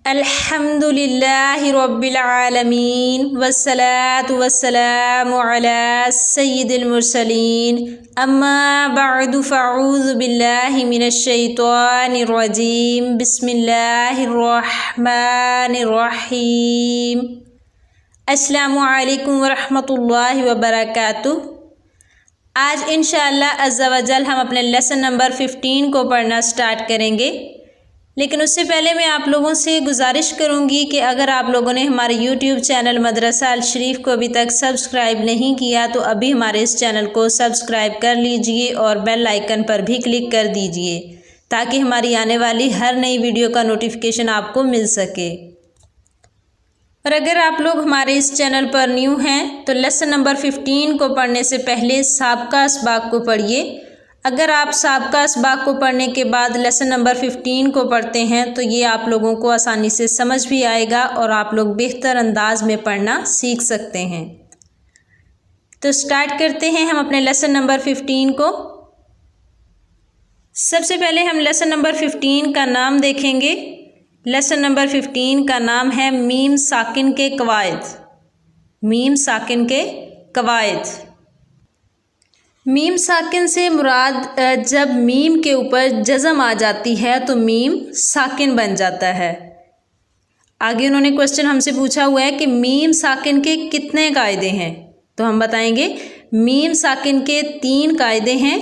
الحمدللہ رب العالمین والصلاة والسلام علی سید المرسلین اما بعد فاعوذ باللہ من الشیطان الرجیم بسم اللہ الرحمن الرحیم۔ السلام علیکم ورحمۃ اللہ وبرکاتہ۔ آج انشاءاللہ عز و جل ہم اپنے لیسن نمبر 15 کو پڑھنا سٹارٹ کریں گے، لیکن اس سے پہلے میں آپ لوگوں سے گزارش کروں گی کہ اگر آپ لوگوں نے ہمارے یوٹیوب چینل مدرسہ الشریف کو ابھی تک سبسکرائب نہیں کیا تو ابھی ہمارے اس چینل کو سبسکرائب کر لیجئے اور بیل آئیکن پر بھی کلک کر دیجئے تاکہ ہماری آنے والی ہر نئی ویڈیو کا نوٹیفیکیشن آپ کو مل سکے۔ اور اگر آپ لوگ ہمارے اس چینل پر نیو ہیں تو لیسن نمبر 15 کو پڑھنے سے پہلے سابقہ اسباق کو پڑھیے۔ اگر آپ سابقہ اسباق کو پڑھنے کے بعد لیسن نمبر 15 کو پڑھتے ہیں تو یہ آپ لوگوں کو آسانی سے سمجھ بھی آئے گا اور آپ لوگ بہتر انداز میں پڑھنا سیکھ سکتے ہیں۔ تو سٹارٹ کرتے ہیں ہم اپنے لیسن نمبر 15 کو۔ سب سے پہلے ہم لیسن نمبر 15 کا نام دیکھیں گے۔ لیسن نمبر 15 کا نام ہے میم ساکن کے قواعد۔ میم ساکن کے قواعد۔ میم ساکن سے مراد جب میم کے اوپر جزم آ جاتی ہے تو میم ساکن بن جاتا ہے۔ آگے انہوں نے کوشچن ہم سے پوچھا ہوا ہے کہ میم ساکن کے کتنے قاعدے ہیں، تو ہم بتائیں گے میم ساکن کے 3 قاعدے ہیں۔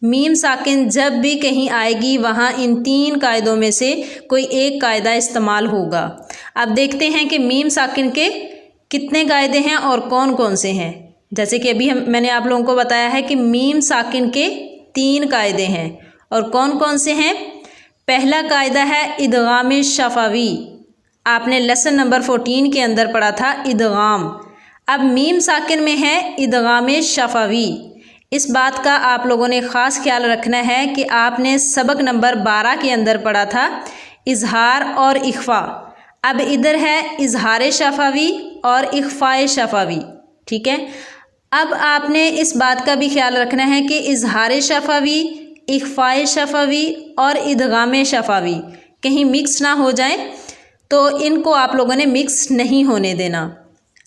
میم ساکن جب بھی کہیں آئے گی وہاں ان 3 قاعدوں میں سے کوئی ایک قاعدہ استعمال ہوگا۔ اب دیکھتے ہیں کہ میم ساکن کے کتنے قاعدے ہیں اور کون کون سے ہیں۔ جیسے کہ ابھی میں نے آپ لوگوں کو بتایا ہے کہ میم ساکن کے 3 قاعدے ہیں اور کون کون سے ہیں۔ پہلا قاعدہ ہے ادغام شفوی۔ آپ نے لیسن نمبر 14 کے اندر پڑھا تھا ادغام۔ اب میم ساکن میں ہے ادغام شفوی۔ اس بات کا آپ لوگوں نے خاص خیال رکھنا ہے کہ آپ نے سبق نمبر 12 کے اندر پڑھا تھا اظہار اور اخفاء۔ اب ادھر ہے اظہار شفوی اور اخفاء شفوی، ٹھیک ہے۔ اب آپ نے اس بات کا بھی خیال رکھنا ہے کہ اظہار شفوی، اخفاء شفوی اور ادغام شفوی کہیں مکس نہ ہو جائیں، تو ان کو آپ لوگوں نے مکس نہیں ہونے دینا۔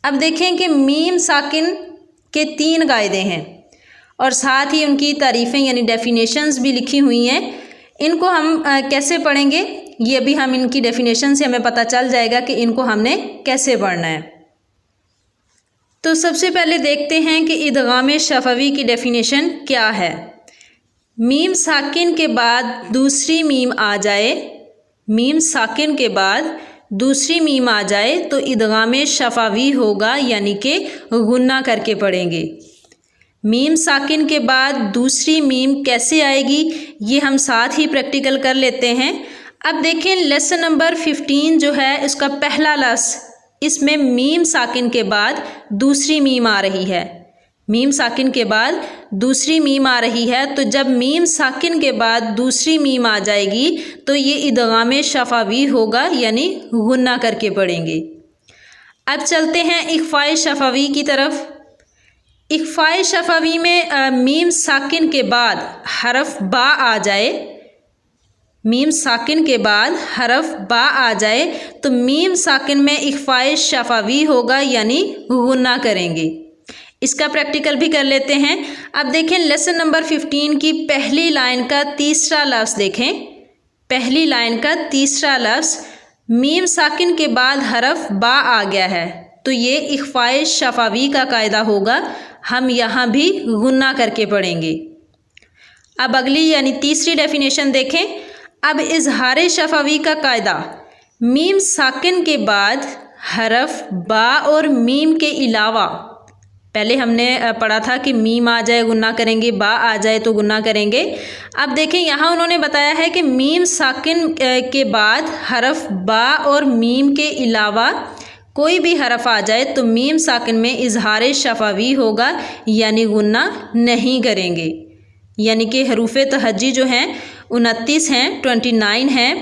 اب دیکھیں کہ میم ساکن کے 3 قاعدے ہیں اور ساتھ ہی ان کی تعریفیں یعنی ڈیفینیشنز بھی لکھی ہوئی ہیں۔ ان کو ہم کیسے پڑھیں گے یہ ابھی ہم ان کی ڈیفینیشن سے ہمیں پتہ چل جائے گا کہ ان کو ہم نے کیسے پڑھنا ہے۔ تو سب سے پہلے دیکھتے ہیں کہ ادغام شفوی کی ڈیفینیشن کیا ہے۔ میم ساکن کے بعد دوسری میم آ جائے، میم ساکن کے بعد دوسری میم آ جائے تو ادغام شفوی ہوگا، یعنی کہ غنہ کر کے پڑھیں گے۔ میم ساکن کے بعد دوسری میم کیسے آئے گی یہ ہم ساتھ ہی پریکٹیکل کر لیتے ہیں۔ اب دیکھیں لیسن نمبر 15 جو ہے اس کا پہلا لفظ، اس میں میم ساکن کے بعد دوسری میم آ رہی ہے۔ میم ساکن کے بعد دوسری میم آ رہی ہے تو جب میم ساکن کے بعد دوسری میم آ جائے گی تو یہ ادغام شفوی ہوگا، یعنی غنہ کر کے پڑھیں گے۔ اب چلتے ہیں اخفاء شفوی کی طرف۔ اخفاء شفوی میں میم ساکن کے بعد حرف با آ جائے، میم ساکن کے بعد حرف با آ جائے تو میم ساکن میں اخفاء شفوی ہوگا، یعنی غنہ کریں گے۔ اس کا پریکٹیکل بھی کر لیتے ہیں۔ اب دیکھیں لیسن نمبر 15 کی پہلی لائن کا تیسرا لفظ دیکھیں۔ پہلی لائن کا تیسرا لفظ میم ساکن کے بعد حرف با آ گیا ہے تو یہ اخفاء شفوی کا قاعدہ ہوگا، ہم یہاں بھی غنہ کر کے پڑھیں گے۔ اب اگلی یعنی تیسری ڈیفینیشن دیکھیں۔ اب اظہار شفوی کا قاعدہ، میم ساکن کے بعد حرف با اور میم کے علاوہ، پہلے ہم نے پڑھا تھا کہ میم آ جائے غنہ کریں گے، با آ جائے تو غنہ کریں گے۔ اب دیکھیں یہاں انہوں نے بتایا ہے کہ میم ساکن کے بعد حرف با اور میم کے علاوہ کوئی بھی حرف آ جائے تو میم ساکن میں اظہار شفوی ہوگا، یعنی غنہ نہیں کریں گے۔ یعنی کہ حروف تہجی جو ہیں 29 ہیں، 29 ہیں،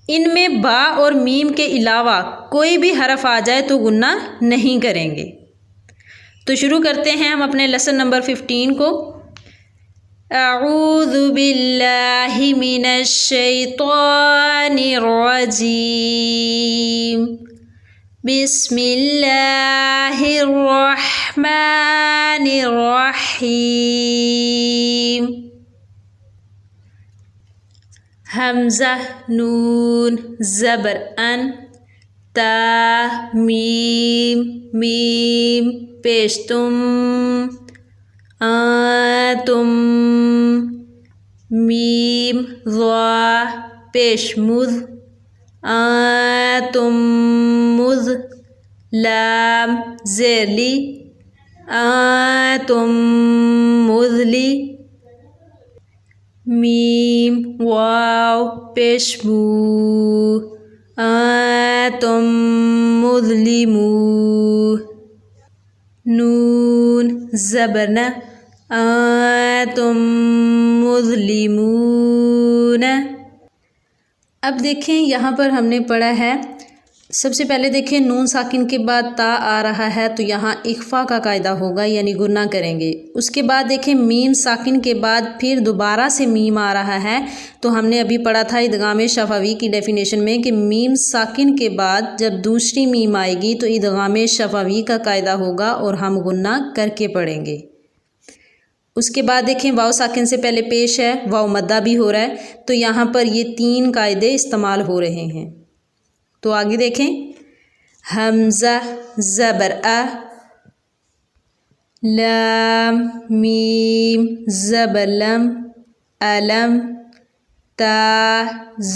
ان میں با اور میم کے علاوہ کوئی بھی حرف آ جائے تو غنہ نہیں کریں گے۔ تو شروع کرتے ہیں ہم اپنے لیسن نمبر 15 کو۔ اعوذ باللہ من الشیطان الرجیم بسم اللہ الرحمن الرحیم حمزہ نون زبر ان تا میم میم پیش تم تم میم ضا پیش مذ تم مذ لام زیر لی تم مذلی میم واو پیش مو تم مظلمو نون زبرنا تم مظلمون۔ اب دیکھیں یہاں پر ہم نے پڑھا ہے، سب سے پہلے دیکھیں نون ساکن کے بعد تا آ رہا ہے تو یہاں اخفا کا قاعدہ ہوگا، یعنی گنہ کریں گے۔ اس کے بعد دیکھیں میم ساکن کے بعد پھر دوبارہ سے میم آ رہا ہے، تو ہم نے ابھی پڑھا تھا ادغام شفوی کی ڈیفینیشن میں کہ میم ساکن کے بعد جب دوسری میم آئے گی تو ادغام شفوی کا قاعدہ ہوگا اور ہم گنہ کر کے پڑھیں گے۔ اس کے بعد دیکھیں واو ساکن سے پہلے پیش ہے، واو مدہ بھی ہو رہا ہے، تو یہاں پر یہ تین قاعدے استعمال ہو رہے ہیں۔ تو آگے دیکھیں حمزہ زبر لام میم زبر لم علم تا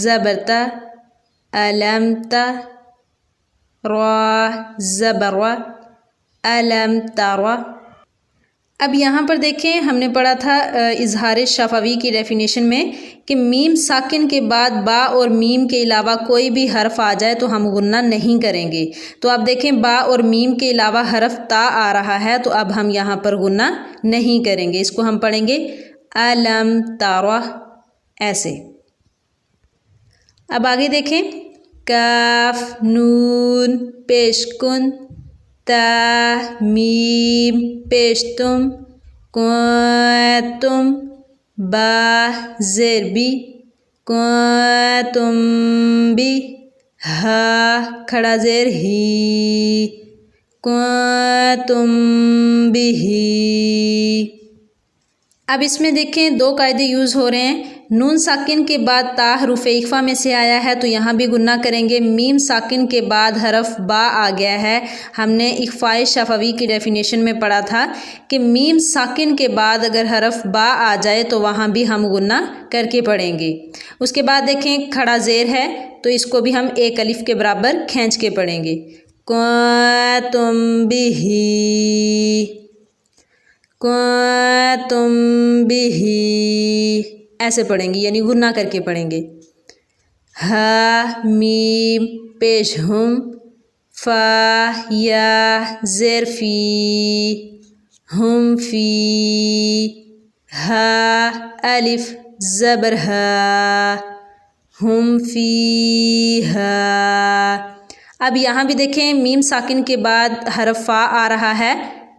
زبر تا علم تا را زبر را علم ترا۔ اب یہاں پر دیکھیں ہم نے پڑھا تھا اظہار شفوی کی ڈیفینیشن میں کہ میم ساکن کے بعد با اور میم کے علاوہ کوئی بھی حرف آ جائے تو ہم غنہ نہیں کریں گے۔ تو اب دیکھیں با اور میم کے علاوہ حرف تا آ رہا ہے تو اب ہم یہاں پر غنہ نہیں کریں گے، اس کو ہم پڑھیں گے علم ترا ایسے۔ اب آگے دیکھیں کاف نون پیش کن تا میم پیش تم کنتم با زیر بی کنتم بی ہا کھڑا زیر ہی کنتم بھی۔ اب اس میں دیکھیں دو قاعدے یوز ہو رہے ہیں، نون ساکن کے بعد تا حروف اخفا میں سے آیا ہے تو یہاں بھی گنہ کریں گے، میم ساکن کے بعد حرف با آ گیا ہے، ہم نے اخفاء شفوی کی ڈیفینیشن میں پڑھا تھا کہ میم ساکن کے بعد اگر حرف با آ جائے تو وہاں بھی ہم گنہ کر کے پڑھیں گے۔ اس کے بعد دیکھیں کھڑا زیر ہے تو اس کو بھی ہم ایک الف کے برابر کھینچ کے پڑھیں گے کنتم بھی کنتم بھی ایسے پڑھیں گے، یعنی گنہ کر کے پڑھیں گے۔ ہا میم پیش ہم فا یا زیر فی ہم فی ہا الف زبر ہا ہم فی ہا۔ اب یہاں بھی دیکھیں میم ساکن کے بعد حرف فا آ رہا ہے،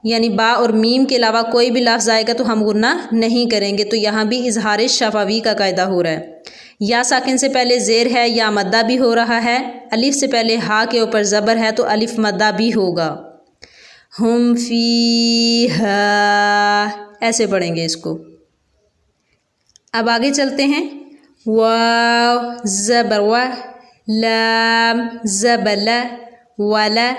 یعنی با اور میم کے علاوہ کوئی بھی لفظ آئے گا تو ہم غنہ نہیں کریں گے، تو یہاں بھی اظہار شفوی کا قاعدہ ہو رہا ہے۔ یا ساکن سے پہلے زیر ہے یا مدہ بھی ہو رہا ہے، الف سے پہلے ہا کے اوپر زبر ہے تو الف مدہ بھی ہوگا، ہم فیہا ایسے پڑھیں گے اس کو۔ اب آگے چلتے ہیں واو زبر و لام زبر ل ولا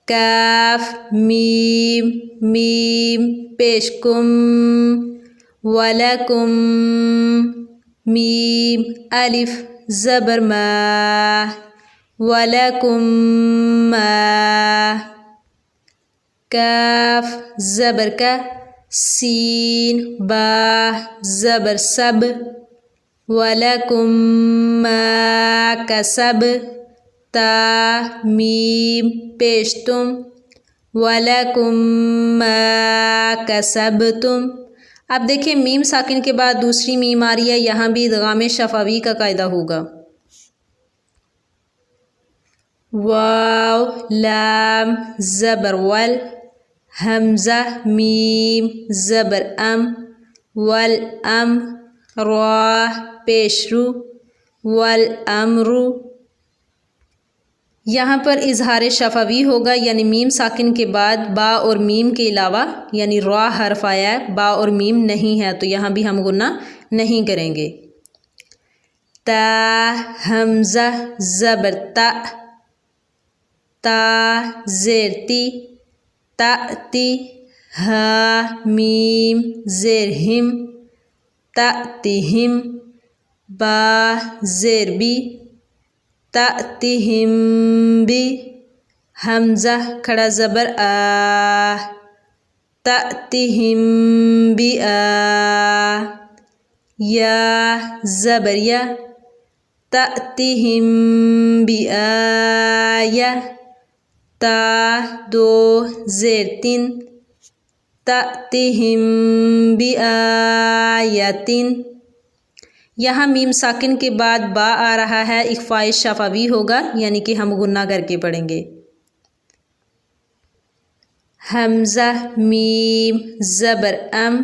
کاف میم میم پیش کم ولکم میم الف زبر ما ولکم ما کاف زبر کا سین با زبر سب ولکم ما کسب تا میم پیش تم ولکم ما کسبتم۔ اب دیکھیں میم ساکن کے بعد دوسری میم آ رہی ہے، یہاں بھی ادغام شفوی کا قاعدہ ہوگا۔ واو لام زبر ول حمزہ میم زبر ام والامر پیش رو والامر. یہاں پر اظہار شفوی ہوگا یعنی میم ساکن کے بعد با اور میم کے علاوہ یعنی را حرف آیا ہے، با اور میم نہیں ہے تو یہاں بھی ہم غنہ نہیں کریں گے. تا حمزہ زبر تا، تا زیر تی تأتی، ہا میم زیر ہم تأتیہم، با زیر بی تأتیہم بی، حمزہ کھڑا زبر آ تأتیہم بی آ، یا زبر یا تأتیہم بی آیا، تا دو زیر تین تأتیہم بی آیتن. یہاں میم ساکن کے بعد با آ رہا ہے، اخفاء شفوی ہوگا یعنی کہ ہم غنہ کر کے پڑھیں گے. حمزہ میم زبر ام،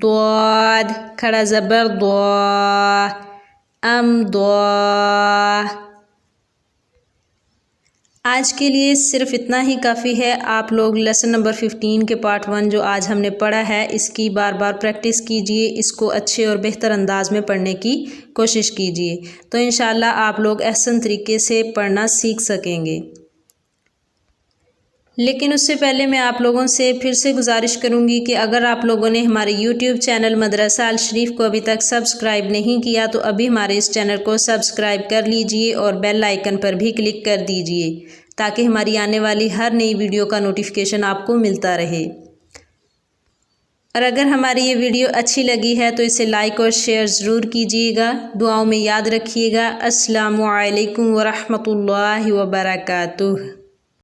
ضاد کھڑا زبر ضا، ام ضا. آج کے لیے صرف اتنا ہی کافی ہے. آپ لوگ لیسن نمبر 15 کے پارٹ 1 جو آج ہم نے پڑھا ہے اس کی بار بار پریکٹس کیجئے، اس کو اچھے اور بہتر انداز میں پڑھنے کی کوشش کیجئے تو انشاءاللہ آپ لوگ احسن طریقے سے پڑھنا سیکھ سکیں گے. لیکن اس سے پہلے میں آپ لوگوں سے پھر سے گزارش کروں گی کہ اگر آپ لوگوں نے ہمارے یوٹیوب چینل مدرسہ الشریف کو ابھی تک سبسکرائب نہیں کیا تو ابھی ہمارے اس چینل کو سبسکرائب کر لیجئے اور بیل آئیکن پر بھی کلک کر دیجئے تاکہ ہماری آنے والی ہر نئی ویڈیو کا نوٹیفیکیشن آپ کو ملتا رہے. اور اگر ہماری یہ ویڈیو اچھی لگی ہے تو اسے لائک اور شیئر ضرور کیجیے گا. دعاؤں میں یاد رکھیے گا. السلام علیکم ورحمۃ اللہ وبرکاتہ.